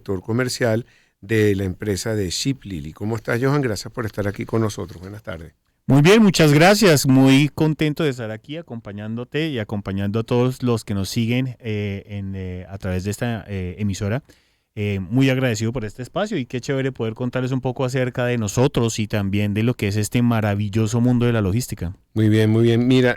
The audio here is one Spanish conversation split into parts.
director comercial de la empresa de ShipLily. ¿Cómo estás, Johan? Gracias por estar aquí con nosotros. Buenas tardes. Muy bien, muchas gracias. Muy contento de estar aquí acompañándote y acompañando a todos los que nos siguen a través de esta emisora. Muy agradecido por este espacio y qué chévere poder contarles un poco acerca de nosotros y también de lo que es este maravilloso mundo de la logística. Muy bien, muy bien. Mira,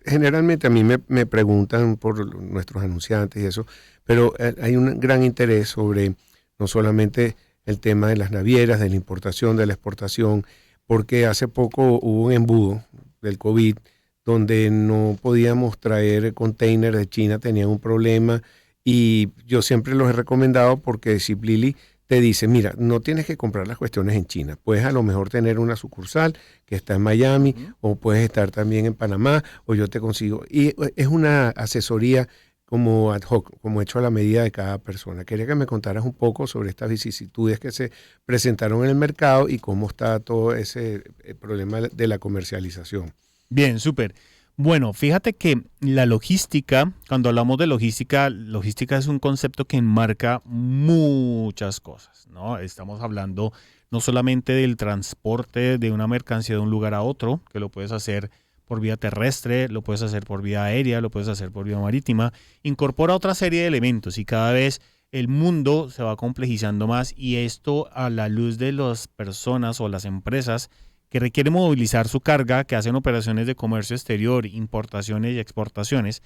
generalmente a mí me preguntan por nuestros anunciantes y eso, pero hay un gran interés sobre no solamente el tema de las navieras, de la importación, de la exportación, porque hace poco hubo un embudo del COVID donde no podíamos traer containers de China, tenían un problema y yo siempre los he recomendado porque ShipLily te dice, mira, no tienes que comprar las cuestiones en China, puedes a lo mejor tener una sucursal que está en Miami o puedes estar también en Panamá o yo te consigo. Y es una asesoría como ad hoc, como hecho a la medida de cada persona. Quería que me contaras un poco sobre estas vicisitudes que se presentaron en el mercado y cómo está todo ese problema de la comercialización. Bien, súper. Bueno, fíjate que la logística, cuando hablamos de logística, logística es un concepto que enmarca muchas cosas, ¿no? Estamos hablando no solamente del transporte de una mercancía de un lugar a otro, que lo puedes hacer por vía terrestre, lo puedes hacer por vía aérea, lo puedes hacer por vía marítima, incorpora otra serie de elementos y cada vez el mundo se va complejizando más y esto a la luz de las personas o las empresas que requieren movilizar su carga, que hacen operaciones de comercio exterior, importaciones y exportaciones,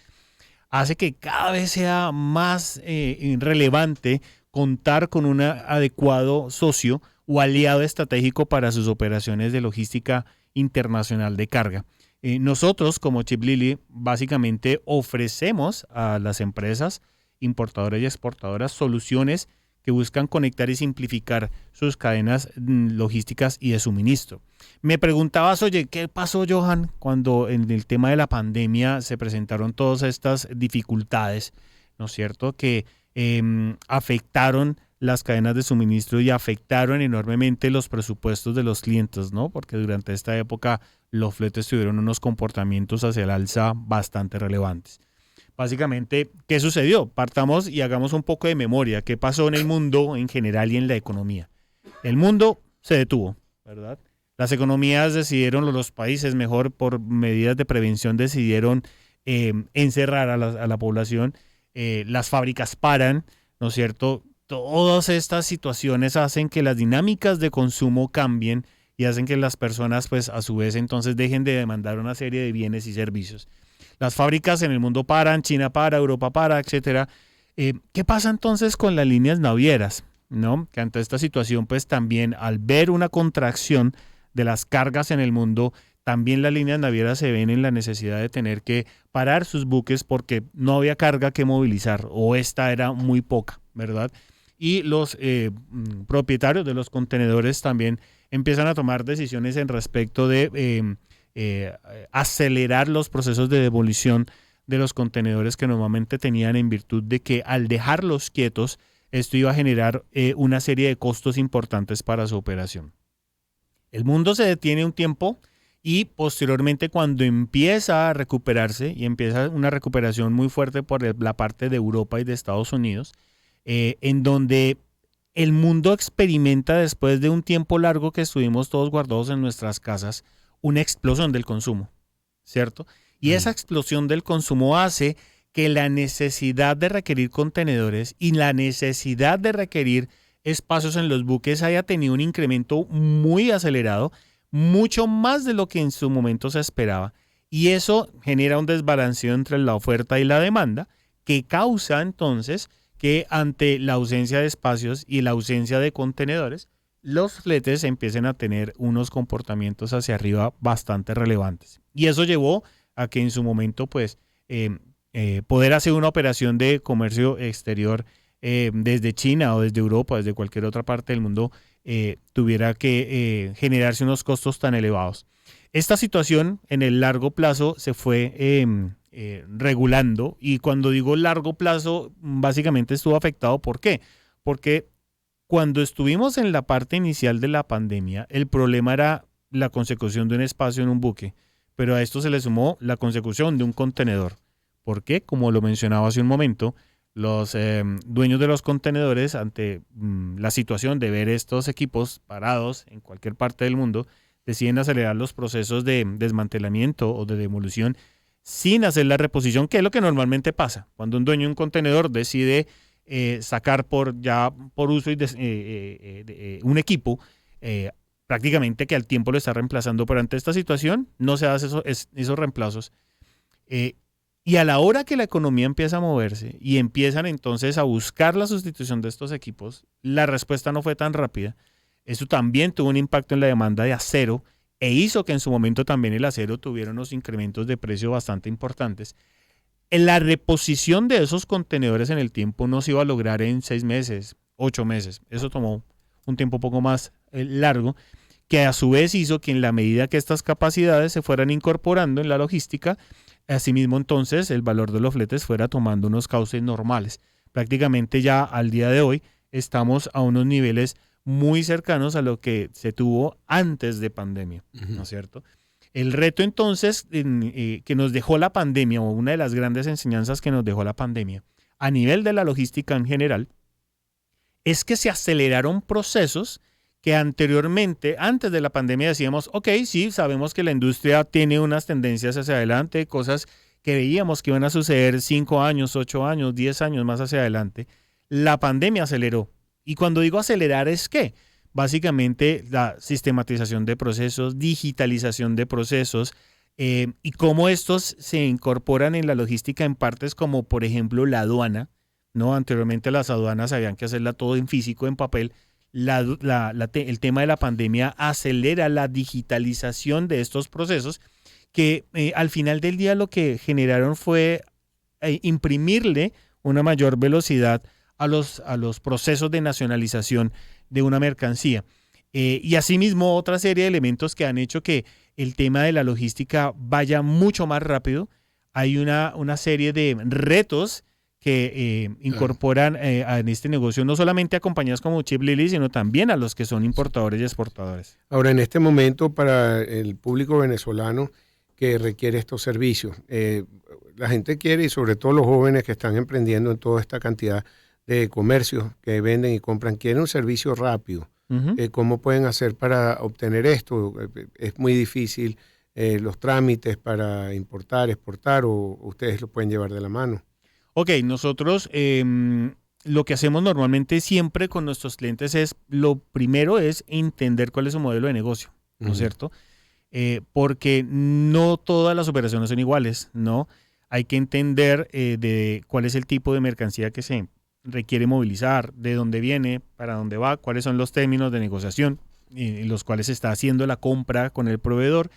hace que cada vez sea más relevante contar con un adecuado socio o aliado estratégico para sus operaciones de logística internacional de carga. Nosotros como ShipLily básicamente ofrecemos a las empresas importadoras y exportadoras soluciones que buscan conectar y simplificar sus cadenas logísticas y de suministro. Me preguntabas, oye, ¿qué pasó, Johan, cuando en el tema de la pandemia se presentaron todas estas dificultades, ¿no es cierto?, que afectaron las cadenas de suministro y afectaron enormemente los presupuestos de los clientes, ¿no? Porque durante esta época los fletes tuvieron unos comportamientos hacia el alza bastante relevantes. Básicamente, ¿qué sucedió? Partamos y hagamos un poco de memoria. ¿Qué pasó en el mundo en general y en la economía? El mundo se detuvo, ¿verdad? Las economías decidieron, los países mejor por medidas de prevención decidieron encerrar a la población. Las fábricas paran, ¿no es cierto? Todas estas situaciones hacen que las dinámicas de consumo cambien y hacen que las personas, pues, a su vez, entonces dejen de demandar una serie de bienes y servicios. Las fábricas en el mundo paran, China para, Europa para, etcétera. ¿Qué pasa entonces con las líneas navieras? ¿No? Que ante esta situación, pues también al ver una contracción de las cargas en el mundo, también las líneas navieras se ven en la necesidad de tener que parar sus buques porque no había carga que movilizar o esta era muy poca, ¿verdad? Y los propietarios de los contenedores también empiezan a tomar decisiones en respecto de acelerar los procesos de demolición de los contenedores que normalmente tenían en virtud de que al dejarlos quietos, esto iba a generar una serie de costos importantes para su operación. El mundo se detiene un tiempo y posteriormente cuando empieza a recuperarse y empieza una recuperación muy fuerte por la parte de Europa y de Estados Unidos, en donde el mundo experimenta después de un tiempo largo que estuvimos todos guardados en nuestras casas, una explosión del consumo, ¿cierto? Y esa explosión del consumo hace que la necesidad de requerir contenedores y la necesidad de requerir espacios en los buques haya tenido un incremento muy acelerado, mucho más de lo que en su momento se esperaba. Y eso genera un desbalanceo entre la oferta y la demanda que causa entonces que ante la ausencia de espacios y la ausencia de contenedores, los fletes empiecen a tener unos comportamientos hacia arriba bastante relevantes. Y eso llevó a que en su momento, pues, poder hacer una operación de comercio exterior desde China o desde Europa, desde cualquier otra parte del mundo, tuviera que generarse unos costos tan elevados. Esta situación en el largo plazo se fue regulando y cuando digo largo plazo, básicamente estuvo afectado. ¿Por qué? Porque cuando estuvimos en la parte inicial de la pandemia, el problema era la consecución de un espacio en un buque, pero a esto se le sumó la consecución de un contenedor. ¿Por qué? Como lo mencionaba hace un momento, los dueños de los contenedores, ante la situación de ver estos equipos parados en cualquier parte del mundo, deciden acelerar los procesos de desmantelamiento o de demolición sin hacer la reposición, que es lo que normalmente pasa. Cuando un dueño de un contenedor decide sacar por uso un equipo, prácticamente que al tiempo lo está reemplazando, pero ante esta situación no se hacen esos reemplazos. Y a la hora que la economía empieza a moverse y empiezan entonces a buscar la sustitución de estos equipos, la respuesta no fue tan rápida. Eso también tuvo un impacto en la demanda de acero e hizo que en su momento también el acero tuviera unos incrementos de precio bastante importantes. La reposición de esos contenedores en el tiempo no se iba a lograr en 6 meses, 8 meses. Eso tomó un tiempo un poco más largo, que a su vez hizo que en la medida que estas capacidades se fueran incorporando en la logística, asimismo entonces el valor de los fletes fuera tomando unos cauces normales. Prácticamente ya al día de hoy estamos a unos niveles muy cercanos a lo que se tuvo antes de pandemia, ¿no es cierto? El reto entonces que nos dejó la pandemia, o una de las grandes enseñanzas que nos dejó la pandemia, a nivel de la logística en general, es que se aceleraron procesos que anteriormente, antes de la pandemia, decíamos, ok, sí, sabemos que la industria tiene unas tendencias hacia adelante, cosas que veíamos que iban a suceder 5 años, 8 años, 10 años más hacia adelante. La pandemia aceleró. Y cuando digo acelerar es que básicamente la sistematización de procesos, digitalización de procesos y cómo estos se incorporan en la logística en partes como, por ejemplo, la aduana, ¿no? Anteriormente las aduanas habían que hacerla todo en físico, en papel. El tema de la pandemia acelera la digitalización de estos procesos que al final del día lo que generaron fue imprimirle una mayor velocidad a los procesos de nacionalización de una mercancía. Y asimismo otra serie de elementos que han hecho que el tema de la logística vaya mucho más rápido. Hay una serie de retos que incorporan en este negocio no solamente a compañías como Chip Lily, sino también a los que son importadores y exportadores. Ahora, en este momento, para el público venezolano que requiere estos servicios, la gente quiere, y sobre todo los jóvenes que están emprendiendo en toda esta cantidad de comercios que venden y compran, quieren un servicio rápido. ¿Cómo pueden hacer para obtener esto? Es muy difícil los trámites para importar, exportar, o ustedes lo pueden llevar de la mano. Ok, nosotros lo que hacemos normalmente siempre con nuestros clientes es, lo primero es entender cuál es su modelo de negocio, ¿no es cierto? Porque no todas las operaciones son iguales, ¿no? Hay que entender de cuál es el tipo de mercancía que se requiere movilizar, de dónde viene, para dónde va, cuáles son los términos de negociación en los cuales se está haciendo la compra con el proveedor.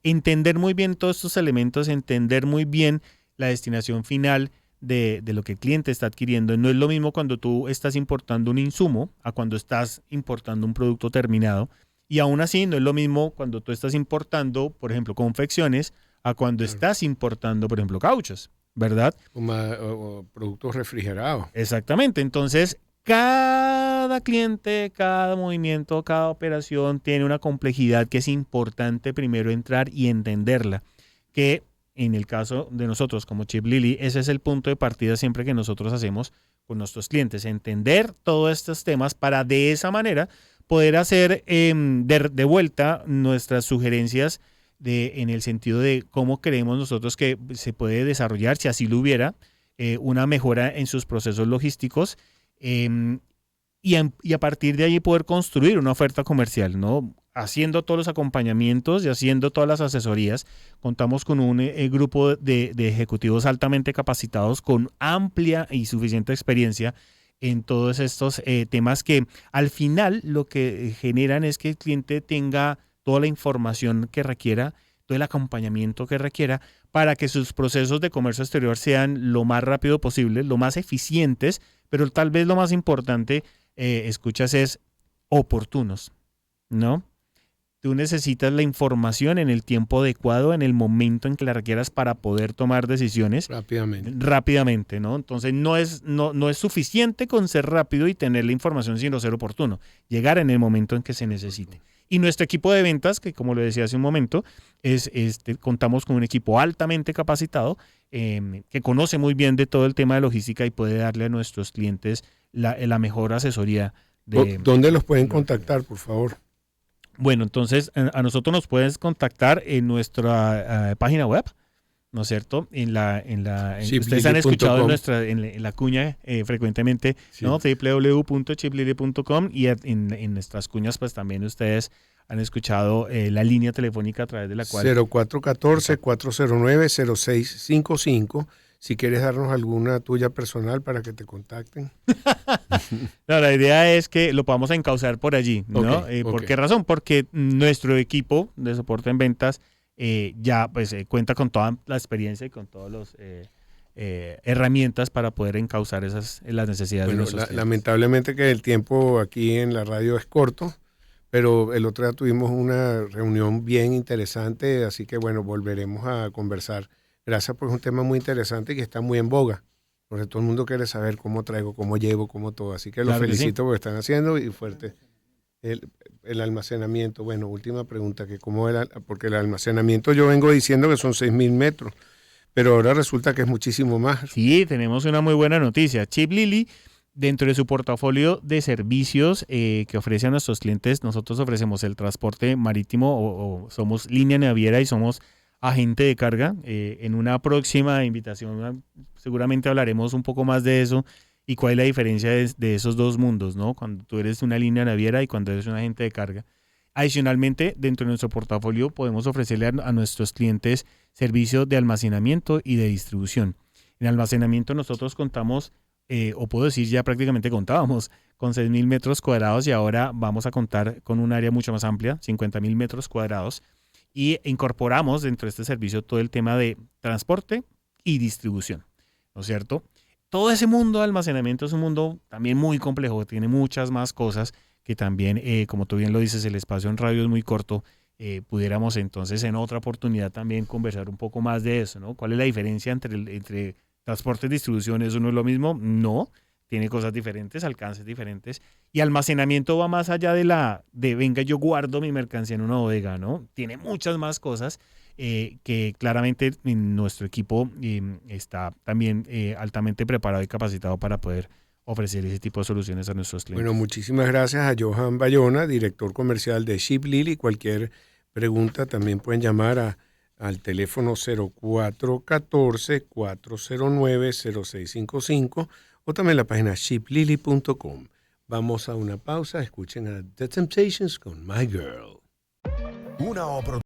Entender muy bien todos estos elementos, entender muy bien la destinación final de lo que el cliente está adquiriendo. No es lo mismo cuando tú estás importando un insumo a cuando estás importando un producto terminado. Y aún así no es lo mismo cuando tú estás importando, por ejemplo, confecciones, a cuando estás importando, por ejemplo, cauchos, ¿verdad? O productos refrigerados. Exactamente. Entonces, cada cliente, cada movimiento, cada operación tiene una complejidad que es importante primero entrar y entenderla. Que en el caso de nosotros como Chip Lily, ese es el punto de partida siempre que nosotros hacemos con nuestros clientes. Entender todos estos temas para de esa manera poder hacer de vuelta nuestras sugerencias en el sentido de cómo creemos nosotros que se puede desarrollar, si así lo hubiera, una mejora en sus procesos logísticos y a partir de allí poder construir una oferta comercial, ¿no? Haciendo todos los acompañamientos y haciendo todas las asesorías. Contamos con un grupo de ejecutivos altamente capacitados con amplia y suficiente experiencia en todos estos temas que al final lo que generan es que el cliente tenga toda la información que requiera, todo el acompañamiento que requiera para que sus procesos de comercio exterior sean lo más rápido posible, lo más eficientes, pero tal vez lo más importante, escuchas, es oportunos, ¿no? Tú necesitas la información en el tiempo adecuado, en el momento en que la requieras para poder tomar decisiones rápidamente, ¿no? Entonces no es suficiente con ser rápido y tener la información sino ser oportuno, llegar en el momento en que se necesite. Y nuestro equipo de ventas, que como lo decía hace un momento, contamos con un equipo altamente capacitado que conoce muy bien de todo el tema de logística y puede darle a nuestros clientes la mejor asesoría. ¿Dónde los pueden contactar, por favor? Bueno, entonces a nosotros nos puedes contactar en nuestra página web, ¿no es cierto? Ustedes han escuchado en la cuña frecuentemente, sí, ¿no? www.chiplily.com, y en nuestras cuñas pues también ustedes han escuchado la línea telefónica a través de la cual... 0414-409-0655. Si quieres darnos alguna tuya personal para que te contacten. No, la idea es que lo podamos encauzar por allí, ¿no? Okay, ¿Por qué razón? Porque nuestro equipo de soporte en ventas ya pues cuenta con toda la experiencia y con todas las herramientas para poder encauzar las necesidades de nuestros clientes. Lamentablemente que el tiempo aquí en la radio es corto, pero el otro día tuvimos una reunión bien interesante, así que bueno, volveremos a conversar. Gracias, porque es un tema muy interesante y que está muy en boga, porque todo el mundo quiere saber cómo traigo, cómo llevo, cómo todo. Así que los felicito por lo que están haciendo y fuerte. El almacenamiento, bueno, última pregunta, que porque el almacenamiento yo vengo diciendo que son 6,000 metros, pero ahora resulta que es muchísimo más. Sí, tenemos una muy buena noticia. Chiplily, dentro de su portafolio de servicios que ofrece a nuestros clientes, nosotros ofrecemos el transporte marítimo o somos línea naviera y somos agente de carga. En una próxima invitación seguramente hablaremos un poco más de eso y cuál es la diferencia de esos dos mundos, ¿no? Cuando tú eres una línea naviera y cuando eres un agente de carga. Adicionalmente, dentro de nuestro portafolio podemos ofrecerle a nuestros clientes servicios de almacenamiento y de distribución. En almacenamiento nosotros contamos, o puedo decir ya prácticamente contábamos, con 6,000 metros cuadrados y ahora vamos a contar con un área mucho más amplia, 50,000 metros cuadrados. Y incorporamos dentro de este servicio todo el tema de transporte y distribución, ¿no es cierto? Todo ese mundo de almacenamiento es un mundo también muy complejo, tiene muchas más cosas que también, como tú bien lo dices, el espacio en radio es muy corto. Pudiéramos entonces en otra oportunidad también conversar un poco más de eso, ¿no? ¿Cuál es la diferencia entre transporte y distribución? ¿Eso no es lo mismo? No. Tiene cosas diferentes, alcances diferentes. Y almacenamiento va más allá de venga, yo guardo mi mercancía en una bodega, ¿no? Tiene muchas más cosas que claramente nuestro equipo está también altamente preparado y capacitado para poder ofrecer ese tipo de soluciones a nuestros clientes. Bueno, muchísimas gracias a Johan Bayona, director comercial de Chiplily. Cualquier pregunta también pueden llamar al teléfono 0414-409-0655 o también la página chiplily.com. Vamos a una pausa, escuchen a The Temptations con My Girl.